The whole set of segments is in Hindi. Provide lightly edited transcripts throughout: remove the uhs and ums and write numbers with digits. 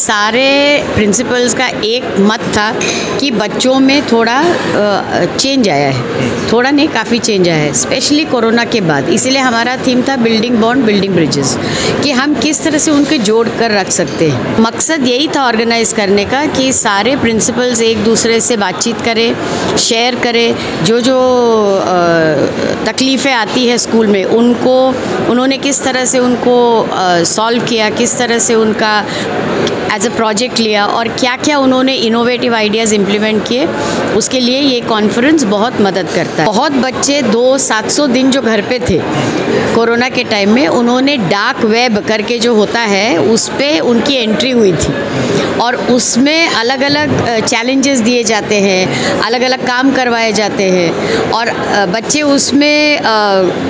सारे प्रिंसिपल्स का एक मत था कि बच्चों में थोड़ा चेंज आया है, थोड़ा नहीं काफ़ी चेंज आया है, स्पेशली कोरोना के बाद। इसीलिए हमारा थीम था बिल्डिंग बॉन्ड बिल्डिंग ब्रिजेस, कि हम किस तरह से उनके जोड़ कर रख सकते हैं। मकसद यही था ऑर्गेनाइज करने का कि सारे प्रिंसिपल्स एक दूसरे से बातचीत करें, शेयर करें, जो तकलीफ़ें आती है स्कूल में उन्होंने किस तरह से उनको सॉल्व किया, किस तरह से उनका एज अ प्रोजेक्ट लिया और क्या क्या उन्होंने इनोवेटिव आइडियाज़ इम्प्लीमेंट किए। उसके लिए ये कॉन्फ्रेंस बहुत मदद करता है। बहुत बच्चे 700 दिन जो घर पे थे कोरोना के टाइम में, उन्होंने डार्क वेब करके जो होता है उस पर उनकी एंट्री हुई थी और उसमें अलग अलग चैलेंजेस दिए जाते हैं, अलग अलग काम करवाए जाते हैं और बच्चे उसमें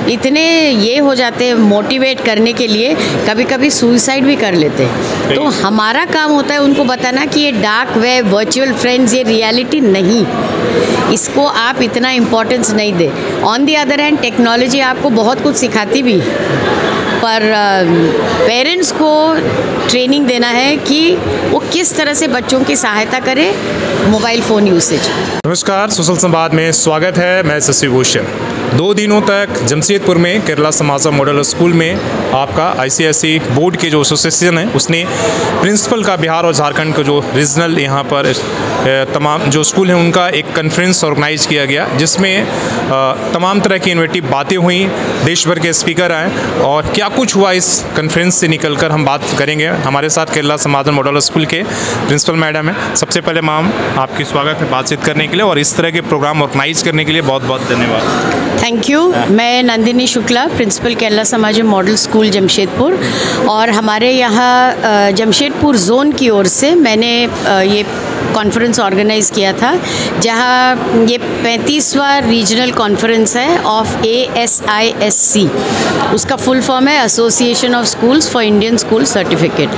इतने ये हो जाते हैं मोटिवेट करने के लिए, कभी कभी सुसाइड भी कर लेते हैं। तो हमारा काम होता है उनको बताना कि ये डार्क वेब, वर्चुअल फ्रेंड्स, ये रियलिटी नहीं, इसको आप इतना इम्पोर्टेंस नहीं दे। On the other hand technology आपको बहुत कुछ सिखाती भी, पर पेरेंट्स को ट्रेनिंग देना है कि वो किस तरह से बच्चों की सहायता करें मोबाइल फ़ोन यूसेज। नमस्कार, सोशल संवाद में स्वागत है। मैं शशि भूषण। 2 दिनों तक जमशेदपुर में केरला समाजा मॉडल स्कूल में आपका ICSE बोर्ड के जो एसोसिएशन है उसने प्रिंसिपल का बिहार और झारखंड का जो रीजनल यहाँ पर तमाम जो स्कूल हैं उनका एक कॉन्फ्रेंस ऑर्गेनाइज किया गया, जिसमें तमाम तरह की इनोवेटिव बातें हुई, देश भर के स्पीकर आए और क्या कुछ हुआ इस कॉन्फ्रेंस से निकलकर हम बात करेंगे। हमारे साथ केरला समाजा मॉडल स्कूल के प्रिंसिपल मैडम है। सबसे पहले मैम आपकी स्वागत है बातचीत करने के लिए और इस तरह के प्रोग्राम ऑर्गेनाइज करने के लिए बहुत बहुत धन्यवाद। Thank you. मैं नंदिनी शुक्ला, प्रिंसिपल केरला समाजा मॉडल स्कूल जमशेदपुर, और हमारे यहाँ जमशेदपुर जोन की ओर से मैंने ये कॉन्फ्रेंस ऑर्गेनाइज़ किया था, जहाँ ये 35वां रीजनल कॉन्फ्रेंस है ऑफ ASISC। उसका फुल फॉर्म है association of schools for Indian school certificate.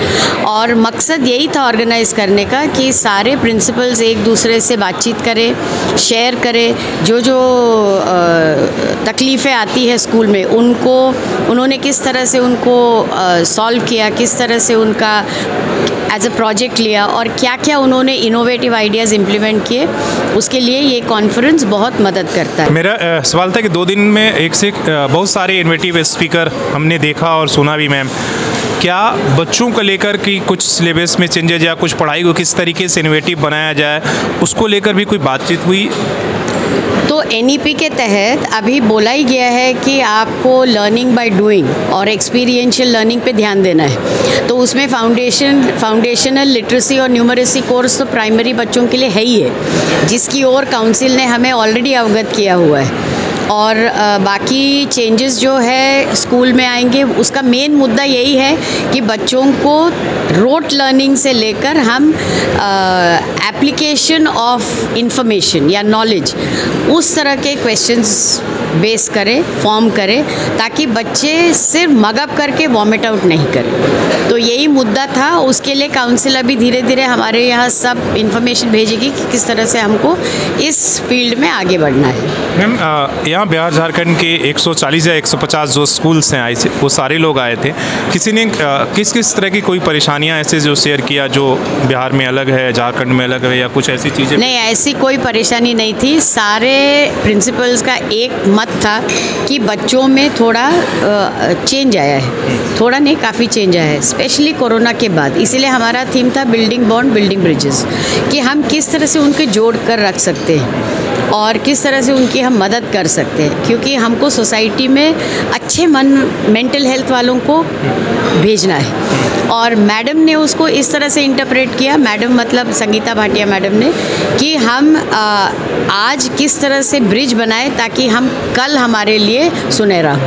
और मकसद यही था ऑर्गेनाइज़ करने का कि सारे प्रिंसिपल्स एक दूसरे से बातचीत करें, शेयर करें, जो तकलीफ़ें आती है स्कूल में उन्होंने किस तरह से उनको सॉल्व किया, किस तरह से उनका एज अ प्रोजेक्ट लिया और क्या क्या उन्होंने इनोवेटिव आइडियाज़ इम्प्लीमेंट किए। उसके लिए ये कॉन्फ्रेंस बहुत मदद करता है। मेरा सवाल था कि 2 दिन में एक से बहुत सारे इनोवेटिव स्पीकर हमने देखा और सुना भी। मैम, क्या बच्चों को लेकर कि कुछ सिलेबस में चेंजेज या कुछ पढ़ाई को किस तरीके से इनोवेटिव बनाया जाए, उसको लेकर भी कोई बातचीत हुई? तो NEP के तहत अभी बोला ही गया है कि आपको लर्निंग बाय डूइंग और एक्सपीरियंशियल लर्निंग पे ध्यान देना है। तो उसमें फाउंडेशनल लिटरेसी और न्यूमरेसी कोर्स तो प्राइमरी बच्चों के लिए है ही है, जिसकी ओर काउंसिल ने हमें ऑलरेडी अवगत किया हुआ है। और बाकी चेंजेस जो है स्कूल में आएंगे, उसका मेन मुद्दा यही है कि बच्चों को रोट लर्निंग से लेकर हम एप्लीकेशन ऑफ इंफॉर्मेशन या नॉलेज, उस तरह के क्वेश्चंस बेस करें, फॉर्म करें, ताकि बच्चे सिर्फ मगअप करके वॉमिट आउट नहीं करें। तो यही मुद्दा था। उसके लिए काउंसिल अभी धीरे धीरे हमारे यहाँ सब इंफॉर्मेशन भेजेगी कि किस तरह से हमको इस फील्ड में आगे बढ़ना है। मैम, यहाँ बिहार झारखंड के 140 या 150 जो स्कूल्स हैं आए, वो सारे लोग आए थे। किसी ने किस तरह की कोई परेशानियाँ ऐसे जो शेयर किया जो बिहार में अलग है, झारखंड में अलग है, या कुछ ऐसी चीज़ें? नहीं, ऐसी कोई परेशानी नहीं थी। सारे प्रिंसिपल्स का एक मत था कि बच्चों में थोड़ा चेंज आया है, थोड़ा नहीं काफ़ी चेंज आया है, स्पेशली कोरोना के बाद। इसीलिए हमारा थीम था बिल्डिंग बॉन्ड बिल्डिंग ब्रिजेस, कि हम किस तरह से उनके जोड़ कर रख सकते हैं और किस तरह से उनकी हम मदद कर सकते हैं, क्योंकि हमको सोसाइटी में अच्छे मेंटल हेल्थ वालों को भेजना है। और मैडम ने उसको इस तरह से इंटरप्रेट किया, मैडम मतलब संगीता भाटिया मैडम ने, कि हम आज किस तरह से ब्रिज बनाए ताकि हम कल हमारे लिए सुनहरा हो।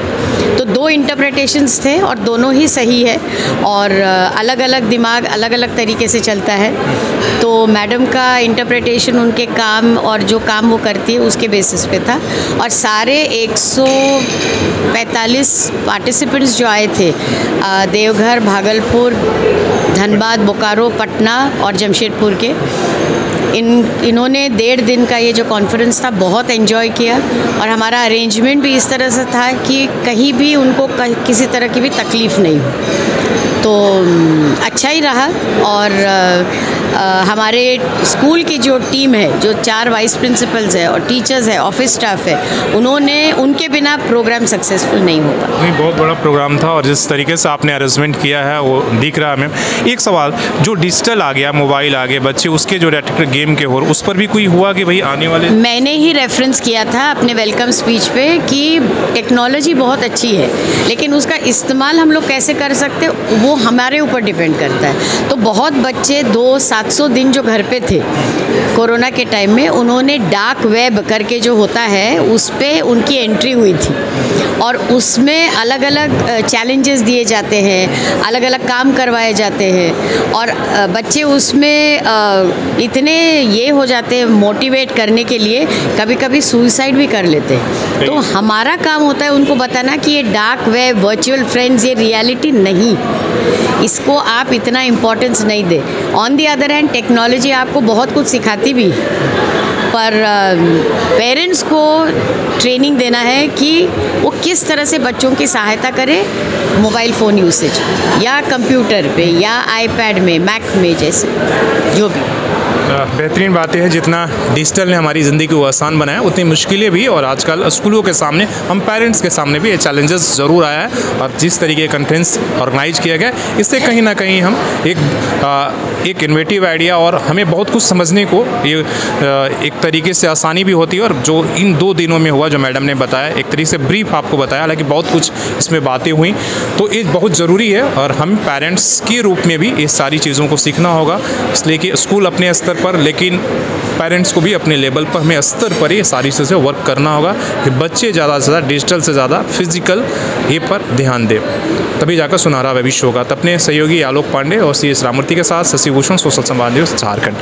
तो 2 इंटरप्रिटेशंस थे और दोनों ही सही है, और अलग अलग दिमाग अलग अलग तरीके से चलता है। तो मैडम का इंटरप्रिटेशन उनके काम और जो काम वो करती है उसके बेसिस पे था। और सारे 145 पार्टिसिपेंट्स जो आए थे, देवघर, भागलपुर, धनबाद, बोकारो, पटना और जमशेदपुर के, इन्होंने 1.5 दिन का ये जो कॉन्फ्रेंस था बहुत एंजॉय किया। और हमारा अरेंजमेंट भी इस तरह से था कि कहीं भी उनको किसी तरह की भी तकलीफ़ नहीं हो। तो अच्छा ही रहा। और हमारे स्कूल की जो टीम है, जो 4 वाइस प्रिंसिपल्स है और टीचर्स है, ऑफिस स्टाफ है, उनके बिना प्रोग्राम सक्सेसफुल नहीं होगा। नहीं, बहुत बड़ा प्रोग्राम था और जिस तरीके से आपने अरेंजमेंट किया है वो दिख रहा है हमें। एक सवाल, जो डिजिटल आ गया, मोबाइल आ गए, बच्चे उसके जो गेम के हो, उस पर भी कोई हुआ कि भाई आने वाले? मैंने ही रेफरेंस किया था अपने वेलकम स्पीच पे कि टेक्नोलॉजी बहुत अच्छी है, लेकिन उसका इस्तेमाल हम लोग कैसे कर सकते हैं वो हमारे ऊपर डिपेंड करता है। तो बहुत बच्चे 700 दिन जो घर पे थे कोरोना के टाइम में, उन्होंने डार्क वेब करके जो होता है उस पर उनकी एंट्री हुई थी और उसमें अलग अलग चैलेंजेस दिए जाते हैं, अलग अलग काम करवाए जाते हैं और बच्चे उसमें इतने ये हो जाते हैं मोटिवेट करने के लिए, कभी कभी सुसाइड भी कर लेते हैं। तो हमारा काम होता है उनको बताना कि ये डार्क वेब, वर्चुअल फ्रेंड्स, ये रियलिटी नहीं, इसको आप इतना इम्पोर्टेंस नहीं दे। On the other hand technology आपको बहुत कुछ सिखाती भी, पर पेरेंट्स को ट्रेनिंग देना है कि वो किस तरह से बच्चों की सहायता करें मोबाइल फ़ोन यूसेज या कंप्यूटर पे या आईपैड में, मैक में, जैसे जो भी। बेहतरीन बातें हैं। जितना डिजिटल ने हमारी ज़िंदगी को आसान बनाया, उतनी मुश्किलें भी, और आजकल स्कूलों के सामने, हम पेरेंट्स के सामने भी ये चैलेंजेस ज़रूर आया है। और जिस तरीके का कंटेंट्स ऑर्गेनाइज किया गया, इससे कहीं ना कहीं हम एक इन्वेटिव आइडिया और हमें बहुत कुछ समझने को ये एक तरीके से आसानी भी होती है। और जो इन 2 दिनों में हुआ, जो मैडम ने बताया, एक तरीके से ब्रीफ आपको बताया, हालांकि बहुत कुछ इसमें बातें हुई, तो ये बहुत ज़रूरी है और हम पेरेंट्स के रूप में भी ये सारी चीज़ों को सीखना होगा। इसलिए कि स्कूल अपने स्तर पर, लेकिन पेरेंट्स को भी अपने लेवल पर, हमें स्तर पर ये सारी चीज़ें वर्क करना होगा कि बच्चे ज़्यादा से ज़्यादा डिजिटल से ज़्यादा फिजिकल ये पर ध्यान दें, तभी जाकर सुनहरा भविष्य होगा। तो अपने सहयोगी आलोक पांडे और CS राममूर्ति के साथ शशि भूषण, सोशल संवाद न्यूज़, झारखंड।